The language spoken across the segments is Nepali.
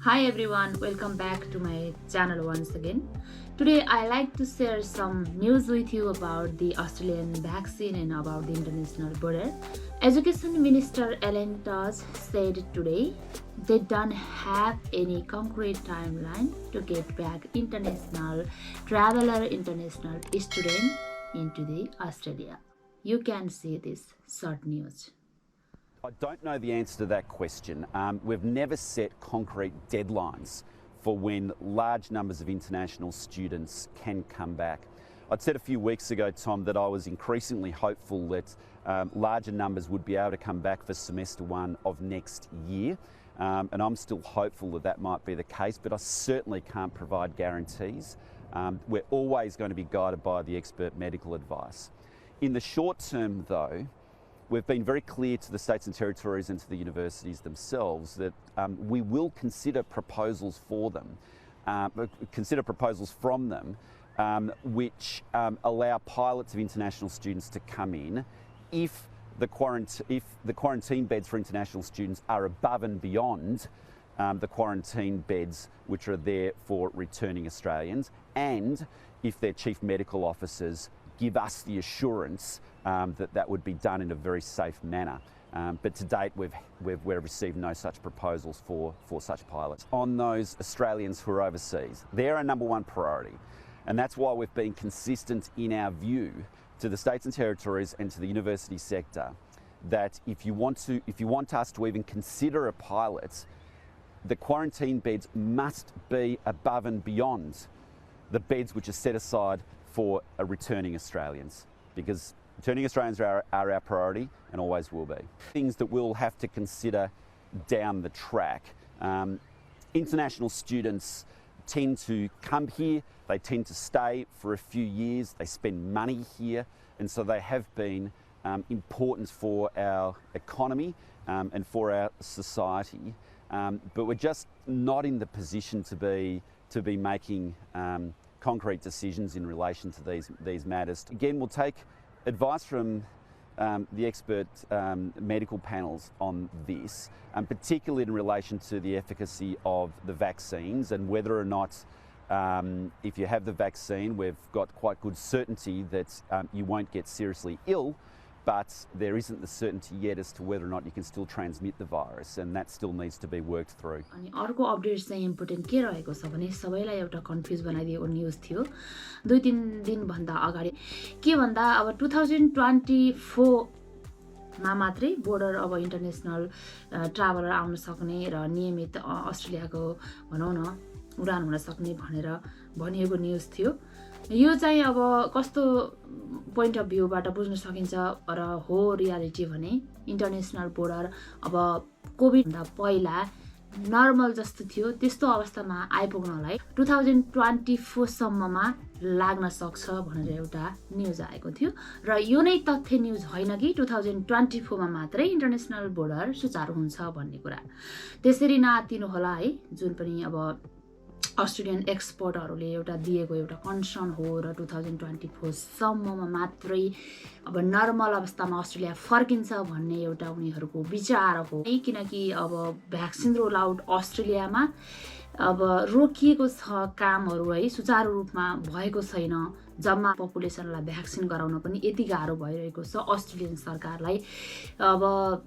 Hi everyone, welcome back to my channel once again. Today I like to share some news with you about the Australian vaccine and about the international border. Education Minister Ellen Tosh said today they don't have any concrete timeline to get back international international student into the Australia. You can see this short news. I don't know the answer to that question. We've never set concrete deadlines for when large numbers of international students can come back. I'd said a few weeks ago, Tom, that I was increasingly hopeful that larger numbers would be able to come back for semester one of next year. And I'm still hopeful that that might be the case, but I certainly can't provide guarantees. We're always going to be guided by the expert medical advice. In the short term, though, we've been very clear to the states and territories and to the universities themselves that we will consider proposals for them, from them, which allow pilots of international students to come in if the quarantine beds for international students are above and beyond the quarantine beds which are there for returning Australians, and if their chief medical officers give us the assurance that that would be done in a very safe manner. But to date, we've received no such proposals for such pilots. On those Australians who are overseas, they're our number one priority. And that's why we've been consistent in our view to the states and territories and to the university sector that if you want us to even consider a pilot, the quarantine beds must be above and beyond the beds which are set aside for returning Australians, because returning Australians are our priority and always will be. Things that we'll have to consider down the track. International students tend to come here, they tend to stay for a few years, they spend money here, and so they have been important for our economy and for our society. But we're just not in the position to be making concrete decisions in relation to these matters. Again, we'll take advice from the expert medical panels on this, particularly in relation to the efficacy of the vaccines and whether or not, if you have the vaccine, we've got quite good certainty that you won't get seriously ill, but there isn't the certainty yet as to whether or not you can still transmit the virus, and that still needs to be worked through. अनि अर्को अपडेट चाहिँ इम्पोर्टेन्ट के रहेको छ भने सबैलाई एउटा कन्फ्युज बनाइदिएको न्युज थियो 2-3 दिन भन्दा अगाडि के भन्दा अब 2024 मा मात्रै बोर्डर अब इन्टरनेसनल ट्राभलर आउन सक्ने र नियमित अस्ट्रेलियाको भनौं न उडान हुन सक्ने भनेर भनिएको न्युज थियो। यो चाहिँ अब कस्तो पोइन्ट अफ भ्यूबाट बुझ्न सकिन्छ र हो रियालिटी भने इन्टरनेसनल बोर्डर अब कोभिड भन्दा पहिला नर्मल जस्तो थियो त्यस्तो अवस्थामा आइपुग्नलाई 2024 सम्ममा लाग्न सक्छ भनेर एउटा न्युज आएको थियो र यो नै तथ्य न्युज होइन कि 2024 मा मात्रै इन्टरनेसनल बोर्डर सुचारू हुन्छ भन्ने कुरा। त्यसरी नआतिनु होला है, जुन पनि अब अस्ट्रेलियन एक्सपर्टहरूले एउटा दिएको एउटा कन्सर्न हो र 2024 सम्ममा मात्रै अब नर्मल अवस्थामा अस्ट्रेलिया फर्किन्छ भन्ने एउटा उनीहरूको विचार हो। किनकि अब भ्याक्सिन रोल आउट अस्ट्रेलियामा अब रोकिएको छ कामहरू है, सुचारू रूपमा भएको छैन। जम्मा पपुलेसनलाई भ्याक्सिन गराउन पनि यति गाह्रो भइरहेको छ अस्ट्रेलियन सरकारलाई। अब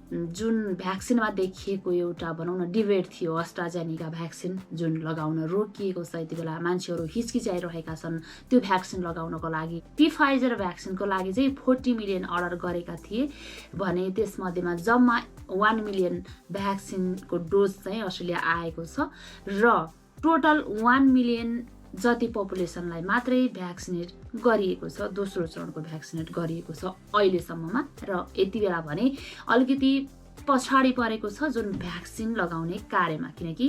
जुन भ्याक्सिनमा देखिएको एउटा भनौं न डिबेट थियो एस्ट्राजेनेका भ्याक्सिन जुन लगाउन रोकिएको छ, यति बेला मान्छेहरू हिचकिचाइरहेका छन् त्यो भ्याक्सिन लगाउनको लागि। फाइजर भ्याक्सिनको लागि चाहिँ 40 मिलियन अर्डर गरेका थिए भने त्यसमध्येमा जम्मा 1 मिलियन भ्याक्सिनको डोज चाहिँ अस्ट्रेलिया आएको छ र टोटल 1 मिलियन जति पपुलेसनलाई मात्रै भ्याक्सिनेट गरिएको छ, दोस्रो चरणको भ्याक्सिनेट गरिएको छ अहिलेसम्ममा। र यति बेला भने अलिकति पछाडी परेको छ जुन भ्याक्सिन लगाउने कार्यमा, किनकि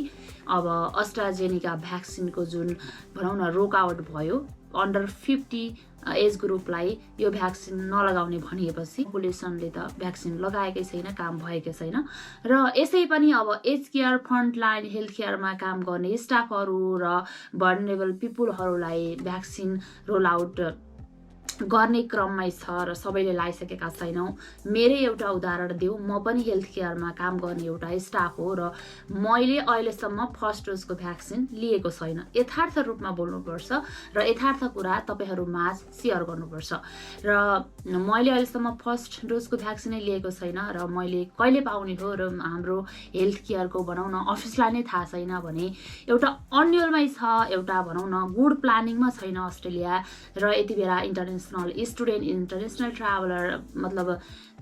अब एस्ट्राजेनेका भ्याक्सिनको जुन भनौं न रोकआउट भयो अन्डर 50 एज ग्रुपलाई यो भ्याक्सिन नलगाउने भनिएपछि पपुलेसनले त भ्याक्सिन लगाएकै छैन, काम भएकै छैन। र यसै पनि अब age care, front line health केयरमा काम गर्ने स्टाफहरू र भल्नरेबल पिपुलहरूलाई भ्याक्सिन रोल आउट गर्ने क्रममै छ र सबैले लाइसकेका छैनौँ। मेरै एउटा उदाहरण दिउँ, म पनि हेल्थ केयरमा काम गर्ने एउटा स्टाफ हो र मैले अहिलेसम्म फर्स्ट डोजको भ्याक्सिन लिएको छैन। यथार्थ रूपमा बोल्नुपर्छ र यथार्थ कुरा तपाईँहरूमाझ सेयर गर्नुपर्छ। र मैले अहिलेसम्म फर्स्ट डोजको भ्याक्सिनै लिएको छैन र मैले कहिले पाउने हो र हाम्रो हेल्थ केयरको भनौँ न अफिसलाई नै थाहा छैन भने एउटा अन्यलमै छ, एउटा भनौँ न गुड प्लानिङमा छैन अस्ट्रेलिया। र यति बेला इन्टरनेसनल स्टुडेन्ट, इन्टरनेसनल ट्राभलर मतलब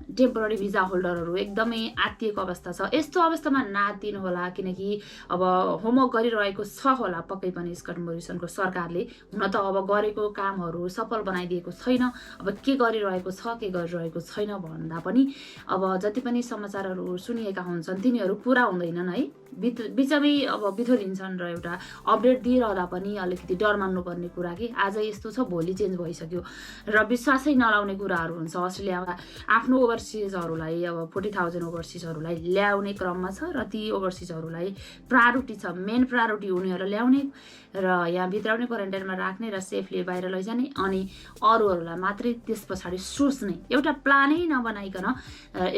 टेम्पोररी भिजा होल्डरहरू एकदमै आत्तिएको अवस्था छ। यस्तो अवस्थामा नआत्तिनु होला, किनकि अब होमवर्क गरिरहेको छ होला पक्कै पनि स्कट मोरिसनको सरकारले। हुन त अब गरेको कामहरू सफल बनाइदिएको छैन, अब के गरिरहेको छ के गरिरहेको छैन भन्दा पनि अब जति पनि समाचारहरू सुनिएका हुन्छन् तिनीहरू पुरा हुँदैनन् है, बिचमै अब बिथोलिन्छन् र एउटा अपडेट दिइरहँदा पनि अलिकति डर मान्नुपर्ने कुरा कि आज यस्तो छ भोलि चेन्ज भइसक्यो र विश्वासै नलाउने कुराहरू हुन्छ। अस्ट्रेलियामा आफ्नो ओभरसिजहरूलाई अब 40,000 ओभरसिजहरूलाई ल्याउने क्रममा छ र ती ओभरसिजहरूलाई प्रायोरिटी छ, मेन प्रायोरिटी उनीहरू ल्याउने र यहाँ भित्राउने क्वारेन्टाइनमा राख्ने र सेफली बाहिर लैजाने, अनि अरूहरूलाई मात्रै त्यस पछाडि सोच्ने। एउटा प्लानै नबनाइकन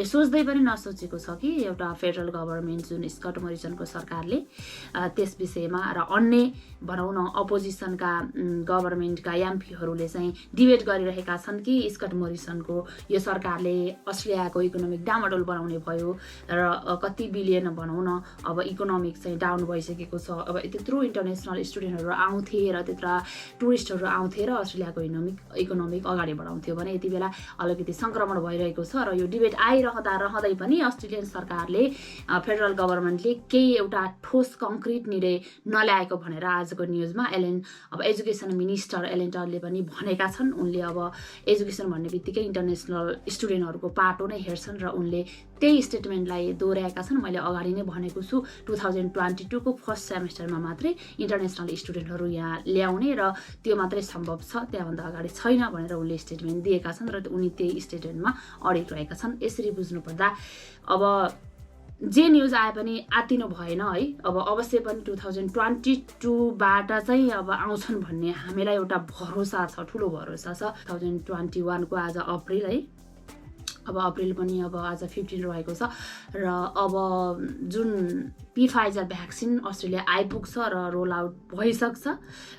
सोच्दै पनि नसोचेको छ कि एउटा फेडरल गभर्मेन्ट जुन स्कट मोरिसनको सरकारले त्यस विषयमा र अन्य भनौँ न अपोजिसनका गभर्मेन्टका एमपीहरूले चाहिँ डिबेट गरिरहेका छन् कि स्कट मोरिसनको यो सरकारले अस्ट्रेलियाको इकोनोमिक डामाडोल बनाउने भयो र कति बिलियन भनौँ न अब इकोनोमिक चाहिँ डाउन भइसकेको छ। अब त्यत्रो इन्टरनेसनल स्टुडेन्टहरू आउँथे र त्यत्रा टुरिस्टहरू आउँथे र अस्ट्रेलियाको इकोनोमिक अगाडि बढाउँथ्यो भने यति बेला अलिकति सङ्क्रमण भइरहेको छ र यो डिबेट आइरहँदै पनि अस्ट्रेलियन सरकारले फेडरल गभर्मेन्टले केही एउटा ठोस कङ्क्रिट निर्णय नल्याएको भनेर आजको न्युजमा अब एजुकेसन मिनिस्टर एलेन टडले पनि भनेका छन्। उनले अब एजुकेसन भन्ने बित्तिकै इन्टरनेसनल स्टुडेन्टहरूको पाटो नै हेर्छन् र उनले त्यही स्टेटमेन्टलाई दोहोऱ्याएका छन्। मैले अगाडि नै भनेको छु 2022 को फर्स्ट सेमेस्टरमा मात्रै इन्टरनेसनल स्टुडेन्टहरू यहाँ ल्याउने र त्यो मात्रै सम्भव छ, त्यहाँभन्दा अगाडि छैन भनेर उनले स्टेटमेन्ट दिएका छन् र उनी त्यही स्टेटमेन्टमा अडिग रहेका छन्। यसरी बुझ्नुपर्दा अब जे न्युज आए पनि आत्तिनु भएन है। अब अवश्य पनि 2022बाट चाहिँ अब आउँछन् भन्ने हामीलाई एउटा भरोसा छ, ठुलो भरोसा छ। 2021 को आज अप्रिल है, अब अप्रिल पनि अब आज 15 रहेको छ र अब जुन फाइजर भ्याक्सिन अस्ट्रेलिया आइपुग्छ र रोल आउट भइसक्छ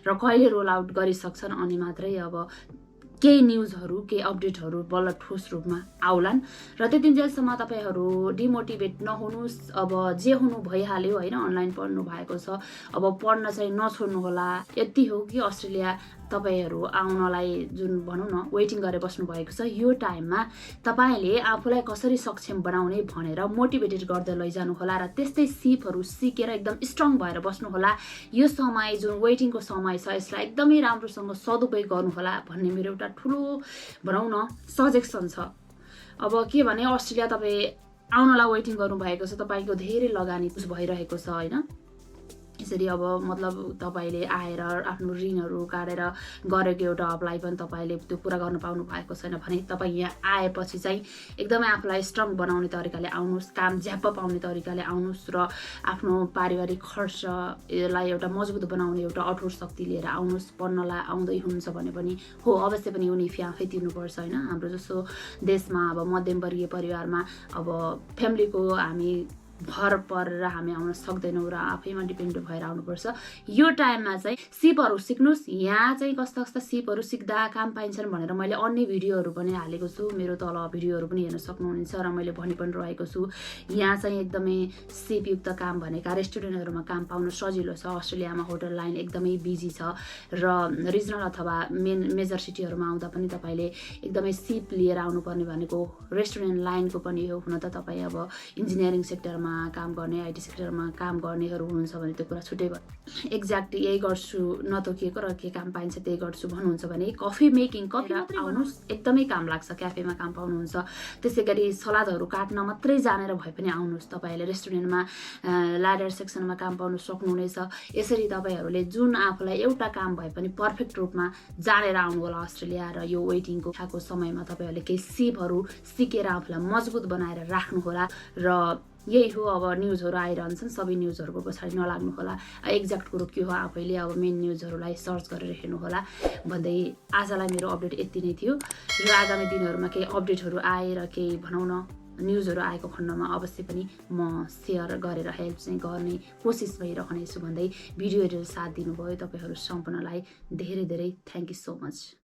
र कहिले रोल आउट गरिसक्छन् अनि मात्रै अब केही न्युजहरू केही अपडेटहरू बल्ल ठोस रूपमा आउलान्। र त्यतिन्जेलसम्म तपाईँहरू डिमोटिभेट नहुनुहोस्। अब जे हुनु भइहाल्यो होइन, अनलाइन पढ्नु भएको छ, अब पढ्न चाहिँ नछोड्नु होला। यति हो कि अस्ट्रेलिया तपाईँहरू आउनलाई जुन भनौँ न वेटिङ गरेर बस्नु भएको छ, यो टाइममा तपाईँले आफूलाई कसरी सक्षम बनाउने भनेर मोटिभेटेड गर्दै लैजानु होला र त्यस्तै सिपहरू सिकेर एकदम स्ट्रङ भएर बस्नु होला। यो समय जुन वेटिङको समय छ यसलाई एकदमै राम्रोसँग सदुपयोग गर्नु होला भन्ने मेरो एउटा ठुलो भनौँ न सजेसन छ। अब के भने अस्ट्रेलिया तपाईँ आउनलाई वेटिङ गर्नुभएको छ, तपाईँको धेरै लगानी भइरहेको छ होइन। यसरी अब मतलब तपाईँले आएर आफ्नो ऋणहरू काटेर गरेको एउटा अप्लाई पनि तपाईँले त्यो पुरा गर्न पाउनु भएको छैन भने तपाईँ यहाँ आएपछि चाहिँ एकदमै आफूलाई स्ट्रङ बनाउने तरिकाले आउनुहोस्, काम झ्याप्प पाउने तरिकाले आउनुहोस् र आफ्नो पारिवारिक खर्चलाई एउटा मजबुत बनाउने एउटा अठोट शक्ति लिएर आउनुहोस्। पढ्नलाई आउँदै हुनुहुन्छ भने पनि हो अवश्य पनि युनि फी आफै तिर्नुपर्छ होइन। हाम्रो जस्तो देशमा अब मध्यमवर्गीय परिवारमा अब फ्यामिलीको हामी भर परेर हामी आउन सक्दैनौँ र आफैमा डिपेन्ड भएर आउनुपर्छ। यो टाइममा चाहिँ सिपहरू सिक्नुहोस्। यहाँ चाहिँ कस्ता कस्ता सिपहरू सिक्दा काम पाइन्छन् भनेर मैले अन्य भिडियोहरू पनि हालेको छु, मेरो तल भिडियोहरू पनि हेर्न सक्नुहुनेछ र मैले भनि पनि रहेको छु। यहाँ चाहिँ एकदमै सिपयुक्त काम भनेका रेस्टुरेन्टहरूमा काम पाउन सजिलो छ। अस्ट्रेलियामा होटल लाइन एकदमै बिजी छ र रिजनल अथवा मेजर सिटीहरूमा आउँदा पनि तपाईँले एकदमै सिप लिएर आउनुपर्ने भनेको रेस्टुरेन्ट लाइनको पनि हो। हुन त तपाईँ अब इन्जिनियरिङ सेक्टरमा काम गर्ने, आइटी सेक्टरमा काम गर्नेहरू हुनुहुन्छ भने त्यो कुरा छुट्टै भयो। एक्ज्याक्ट यही गर्छु नतोकिएको र के काम पाइन्छ त्यही गर्छु भन्नुहुन्छ भने कफी मेकिङ, कफी मात्रै आउनुहोस्, एकदमै काम लाग्छ। क्याफेमा काम पाउनुहुन्छ। त्यसै गरी सलादहरू काट्न मात्रै जानेर भए पनि आउनुहोस्। तपाईँहरूले रेस्टुरेन्टमा ल्याडर सेक्सनमा काम पाउनु सक्नुहुनेछ। यसरी तपाईँहरूले जुन आफूलाई एउटा काम भए पनि पर्फेक्ट रूपमा जानेर आउनु होला अस्ट्रेलिया र यो वेटिङको समयमा तपाईँहरूले केही सिपहरू सिकेर आफूलाई मजबुत बनाएर राख्नु होला र यही हो अब न्युजहरू आइरहन्छन् सबै न्युजहरूको पछाडि नलाग्नु होला एक्ज्याक्ट कुरो के हो आफैले अब मेन न्युजहरूलाई सर्च गरेर हेर्नु होला भन्दै आजलाई मेरो अपडेट यति नै थियो र आगामी दिनहरूमा केही अपडेटहरू आएर केही भनौँ न न्युजहरू आएको खण्डमा अवश्य पनि म सेयर गरेर हेल्प चाहिँ गर्ने कोसिस भइरहनेछु भन्दै भिडियो हेरेर साथ दिनुभयो तपाईँहरू सम्पूर्णलाई धेरै धेरै थ्याङ्क यू सो मच